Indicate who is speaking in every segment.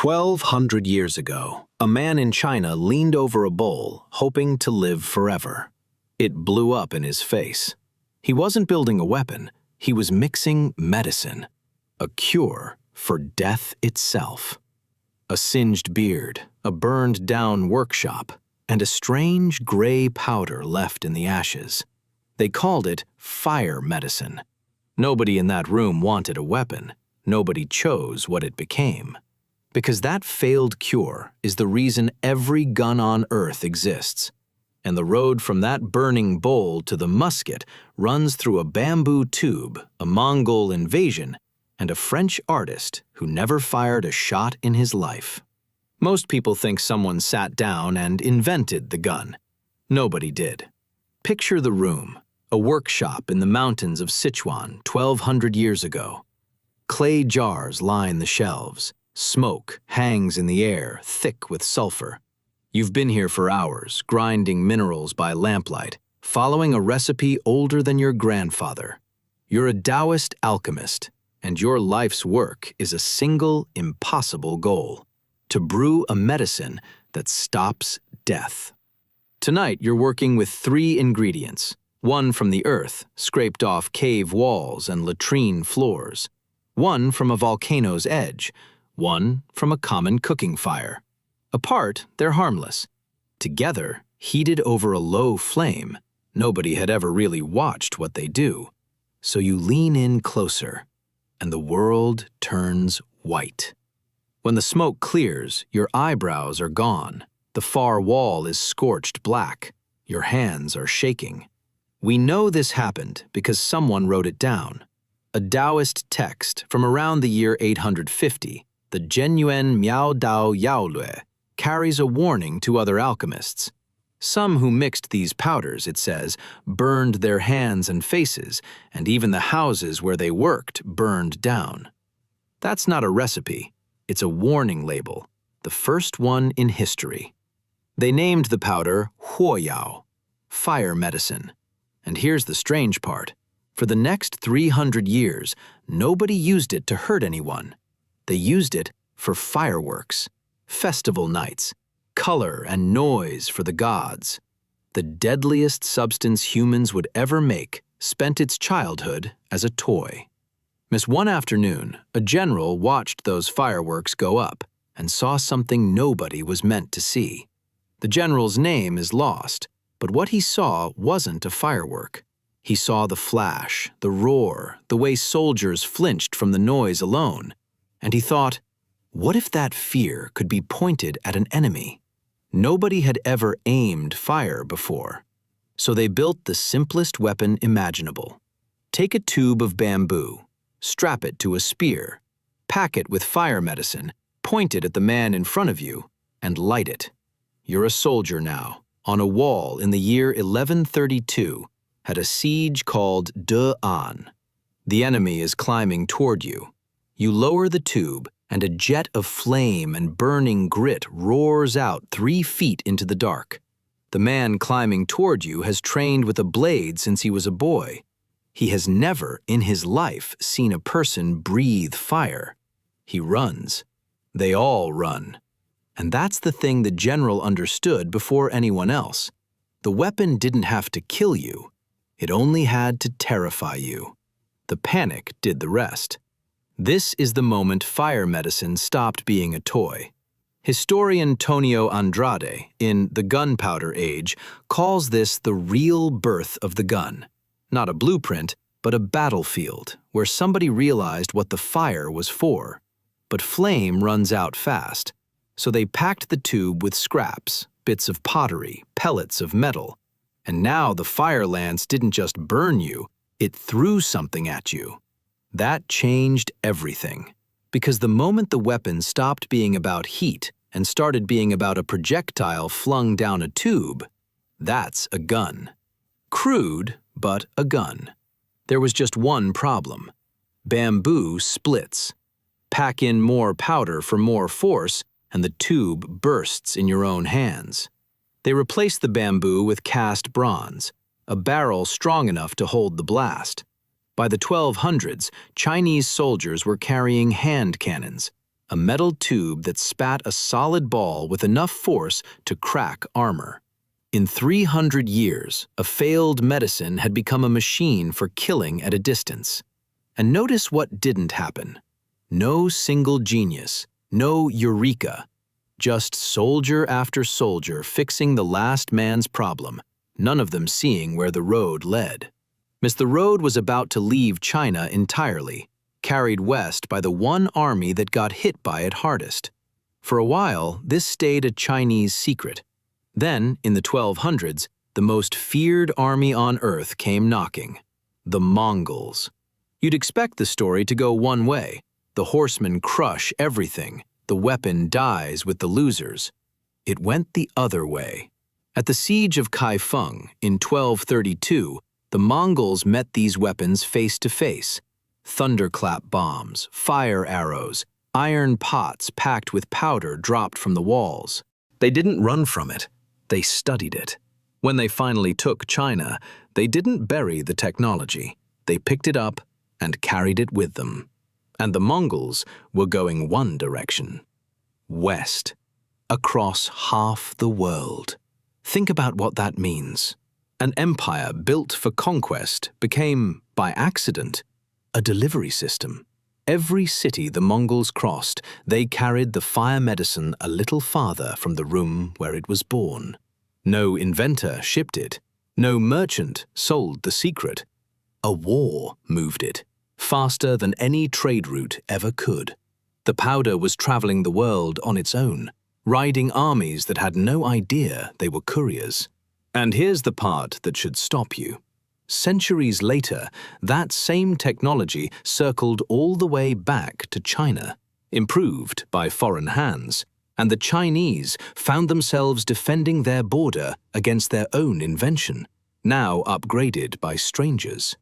Speaker 1: 1,200 years ago, a man in China leaned over a bowl, hoping to live forever. It blew up in his face. He wasn't building a weapon, he was mixing medicine, a cure for death itself. A singed beard, a burned-down workshop, and a strange gray powder left in the ashes. They called it fire medicine. Nobody in that room wanted a weapon. Nobody chose what it became. Because that failed cure is the reason every gun on Earth exists. And the road from that burning bowl to the musket runs through a bamboo tube, a Mongol invasion, and a French artist who never fired a shot in his life. Most people think someone sat down and invented the gun. Nobody did. Picture the room, a workshop in the mountains of Sichuan 1,200 years ago. Clay jars line the shelves. Smoke hangs in the air, thick with sulfur. You've been here for hours, grinding minerals by lamplight, following a recipe older than your grandfather. You're a Taoist alchemist, and your life's work is a single, impossible goal: to brew a medicine that stops death. Tonight, you're working with 3 ingredients: one from the earth, scraped off cave walls and latrine floors; one from a volcano's edge; one from a common cooking fire. Apart, they're harmless. Together, heated over a low flame, nobody had ever really watched what they do. So you lean in closer, and the world turns white. When the smoke clears, your eyebrows are gone. The far wall is scorched black. Your hands are shaking. We know this happened because someone wrote it down. A Taoist text from around the year 850, the Zhenyuan Miaodao Yaolüe, carries a warning to other alchemists. Some who mixed these powders, it says, burned their hands and faces, and even the houses where they worked burned down. That's not a recipe. It's a warning label, the first one in history. They named the powder huoyao, fire medicine. And here's the strange part. For the next 300 years, nobody used it to hurt anyone. They used it for fireworks, festival nights, color and noise for the gods. The deadliest substance humans would ever make spent its childhood as a toy. One afternoon, a general watched those fireworks go up and saw something nobody was meant to see. The general's name is lost, but what he saw wasn't a firework. He saw the flash, the roar, the way soldiers flinched from the noise alone. And he thought, what if that fear could be pointed at an enemy? Nobody had ever aimed fire before. So they built the simplest weapon imaginable. Take a tube of bamboo, strap it to a spear, pack it with fire medicine, point it at the man in front of you, and light it. You're a soldier now, on a wall in the year 1132, at a siege called De-An. The enemy is climbing toward you. You lower the tube, and a jet of flame and burning grit roars out 3 feet into the dark. The man climbing toward you has trained with a blade since he was a boy. He has never in his life seen a person breathe fire. He runs. They all run. And that's the thing the general understood before anyone else. The weapon didn't have to kill you. It only had to terrify you. The panic did the rest. This is the moment fire medicine stopped being a toy. Historian Tonio Andrade, in The Gunpowder Age, calls this the real birth of the gun. Not a blueprint, but a battlefield where somebody realized what the fire was for. But flame runs out fast, so they packed the tube with scraps, bits of pottery, pellets of metal. And now the fire lance didn't just burn you, it threw something at you. That changed everything, because the moment the weapon stopped being about heat and started being about a projectile flung down a tube, that's a gun. Crude, but a gun. There was just one problem. Bamboo splits. Pack in more powder for more force, and the tube bursts in your own hands. They replaced the bamboo with cast bronze, a barrel strong enough to hold the blast. By the 1200s, Chinese soldiers were carrying hand cannons, a metal tube that spat a solid ball with enough force to crack armor. In 300 years, a failed medicine had become a machine for killing at a distance. And notice what didn't happen. No single genius, no eureka. Just soldier after soldier fixing the last man's problem, none of them seeing where the road led. The road was about to leave China entirely, carried west by the one army that got hit by it hardest. For a while, this stayed a Chinese secret. Then, in the 1200s, the most feared army on earth came knocking. The Mongols. You'd expect the story to go one way. The horsemen crush everything. The weapon dies with the losers. It went the other way. At the siege of Kaifeng in 1232, the Mongols met these weapons face to face. Thunderclap bombs, fire arrows, iron pots packed with powder dropped from the walls. They didn't run from it. They studied it. When they finally took China, they didn't bury the technology. They picked it up and carried it with them. And the Mongols were going one direction. West. Across half the world. Think about what that means. An empire built for conquest became, by accident, a delivery system. Every city the Mongols crossed, they carried the fire medicine a little farther from the room where it was born. No inventor shipped it. No merchant sold the secret. A war moved it, faster than any trade route ever could. The powder was traveling the world on its own, riding armies that had no idea they were couriers. And here's the part that should stop you. Centuries later, that same technology circled all the way back to China, improved by foreign hands, and the Chinese found themselves defending their border against their own invention, now upgraded by strangers.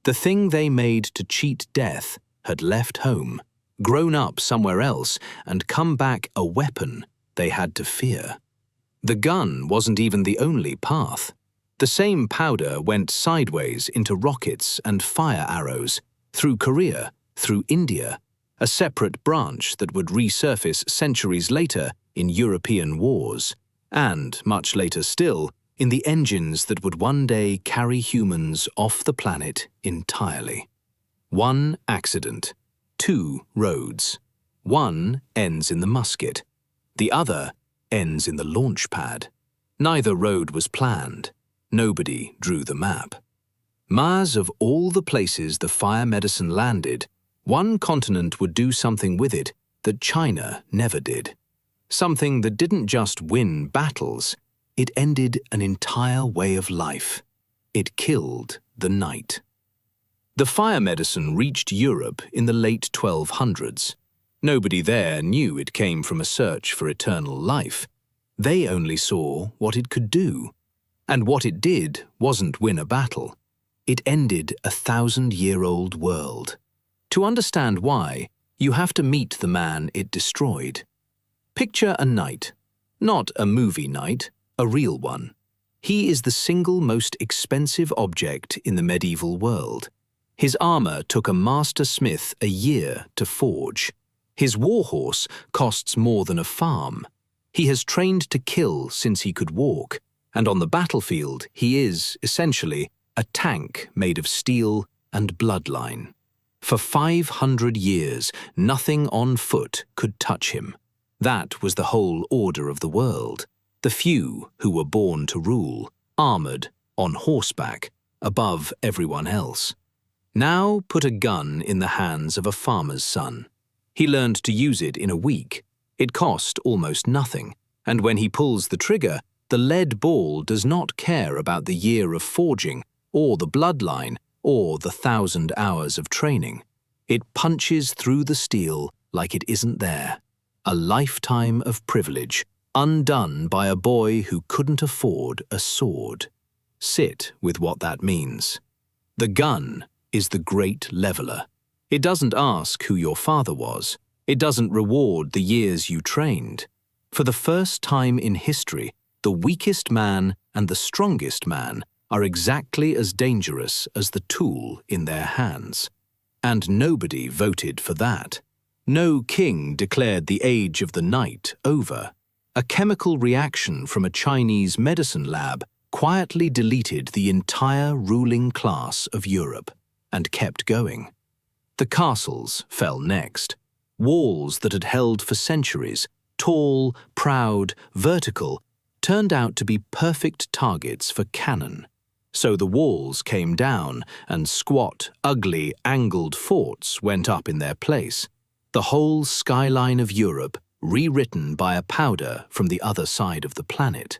Speaker 1: The thing they made to cheat death had left home, grown up somewhere else, and come back a weapon they had to fear. The gun wasn't even the only path. The same powder went sideways into rockets and fire arrows, through Korea, through India, a separate branch that would resurface centuries later in European wars, and, much later still, in the engines that would one day carry humans off the planet entirely. One accident, two roads. One ends in the musket. The other ends in the launch pad. Neither road was planned. Nobody drew the map. Mars, of all the places the fire medicine landed, one continent would do something with it that China never did. Something that didn't just win battles, it ended an entire way of life. It killed the night. The fire medicine reached Europe in the late 1200s. Nobody there knew it came from a search for eternal life. They only saw what it could do. And what it did wasn't win a battle. It ended a 1,000-year-old world. To understand why, you have to meet the man it destroyed. Picture a knight. Not a movie knight, a real one. He is the single most expensive object in the medieval world. His armor took a master smith a year to forge. His warhorse costs more than a farm. He has trained to kill since he could walk. And on the battlefield, he is, essentially, a tank made of steel and bloodline. For 500 years, nothing on foot could touch him. That was the whole order of the world. The few who were born to rule, armored, on horseback, above everyone else. Now put a gun in the hands of a farmer's son. He learned to use it in a week. It cost almost nothing, and when he pulls the trigger, the lead ball does not care about the year of forging, or the bloodline, or the 1,000 hours of training. It punches through the steel like it isn't there. A lifetime of privilege, undone by a boy who couldn't afford a sword. Sit with what that means. The gun is the great leveler. It doesn't ask who your father was. It doesn't reward the years you trained. For the first time in history, the weakest man and the strongest man are exactly as dangerous as the tool in their hands. And nobody voted for that. No king declared the age of the night over. A chemical reaction from a Chinese medicine lab quietly deleted the entire ruling class of Europe and kept going. The castles fell next. Walls that had held for centuries, tall, proud, vertical, turned out to be perfect targets for cannon. So the walls came down and squat, ugly, angled forts went up in their place. The whole skyline of Europe rewritten by a powder from the other side of the planet.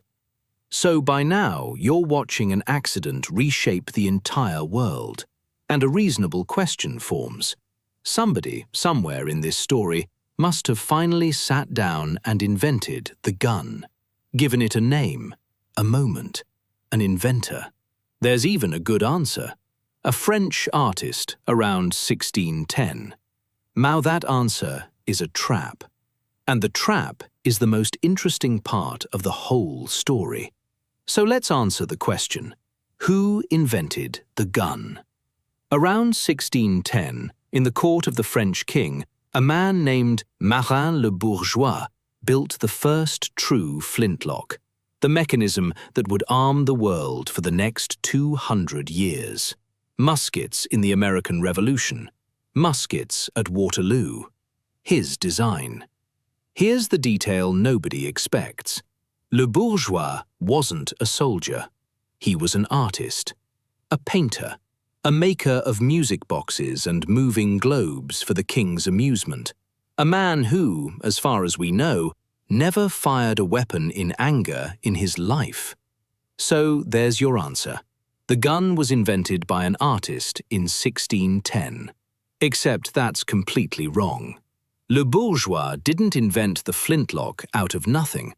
Speaker 1: So by now you're watching an accident reshape the entire world. And a reasonable question forms. Somebody, somewhere in this story, must have finally sat down and invented the gun. Given it a name, a moment, an inventor. There's even a good answer. A French artist around 1610. Now that answer is a trap. And the trap is the most interesting part of the whole story. So let's answer the question. Who invented the gun? Around 1610, in the court of the French king, a man named Marin le Bourgeois built the first true flintlock, the mechanism that would arm the world for the next 200 years. Muskets in the American Revolution, muskets at Waterloo. His design. Here's the detail nobody expects. Le Bourgeois wasn't a soldier. He was an artist, a painter, a maker of music boxes and moving globes for the king's amusement. A man who, as far as we know, never fired a weapon in anger in his life. So there's your answer. The gun was invented by an artist in 1610. Except that's completely wrong. Le Bourgeois didn't invent the flintlock out of nothing.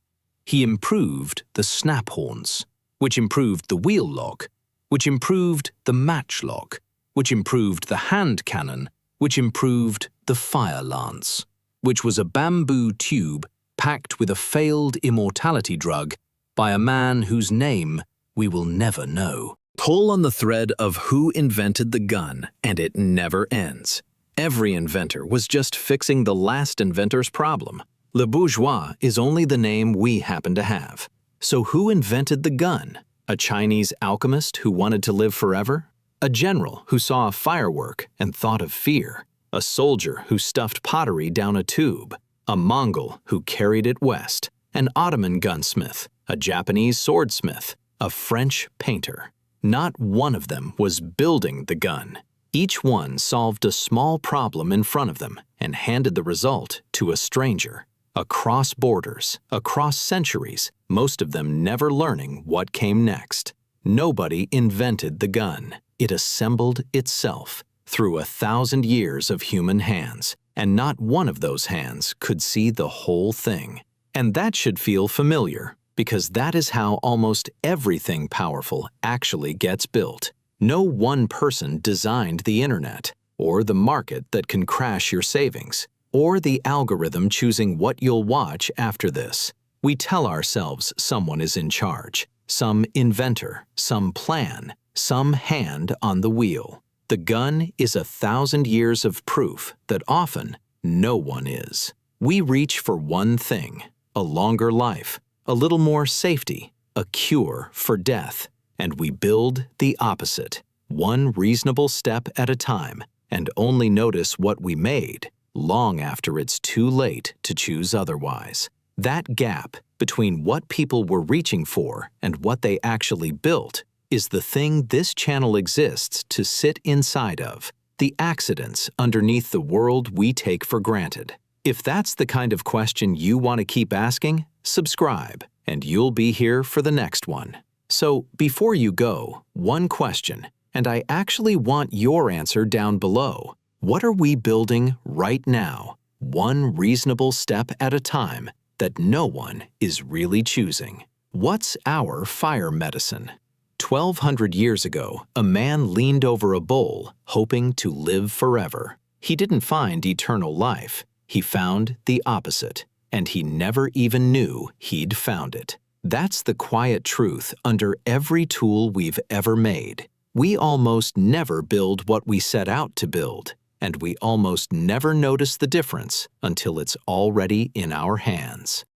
Speaker 1: He improved the snap haunts, which improved the wheel lock, which improved the matchlock, which improved the hand cannon, which improved the fire lance, which was a bamboo tube packed with a failed immortality drug by a man whose name we will never know. Pull on the thread of who invented the gun, and it never ends. Every inventor was just fixing the last inventor's problem. Le Bourgeois is only the name we happen to have. So who invented the gun? A Chinese alchemist who wanted to live forever? A general who saw a firework and thought of fear? A soldier who stuffed pottery down a tube? A Mongol who carried it west? An Ottoman gunsmith? A Japanese swordsmith? A French painter? Not one of them was building the gun. Each one solved a small problem in front of them and handed the result to a stranger. Across borders, across centuries, most of them never learning what came next. Nobody invented the gun. It assembled itself through 1,000 years of human hands, and not one of those hands could see the whole thing. And that should feel familiar, because that is how almost everything powerful actually gets built. No one person designed the internet, or the market that can crash your savings, or the algorithm choosing what you'll watch after this. We tell ourselves someone is in charge, some inventor, some plan, some hand on the wheel. The gun is 1,000 years of proof that often no one is. We reach for one thing, a longer life, a little more safety, a cure for death. And we build the opposite, one reasonable step at a time, and only notice what we made long after it's too late to choose otherwise. That gap between what people were reaching for and what they actually built is the thing this channel exists to sit inside of, the accidents underneath the world we take for granted. If that's the kind of question you want to keep asking, subscribe, and you'll be here for the next one. So, before you go, one question, and I actually want your answer down below. What are we building right now, one reasonable step at a time, that no one is really choosing? What's our fire medicine? 1,200 years ago, a man leaned over a bowl, hoping to live forever. He didn't find eternal life. He found the opposite, and he never even knew he'd found it. That's the quiet truth under every tool we've ever made. We almost never build what we set out to build. and we almost never notice the difference until it's already in our hands.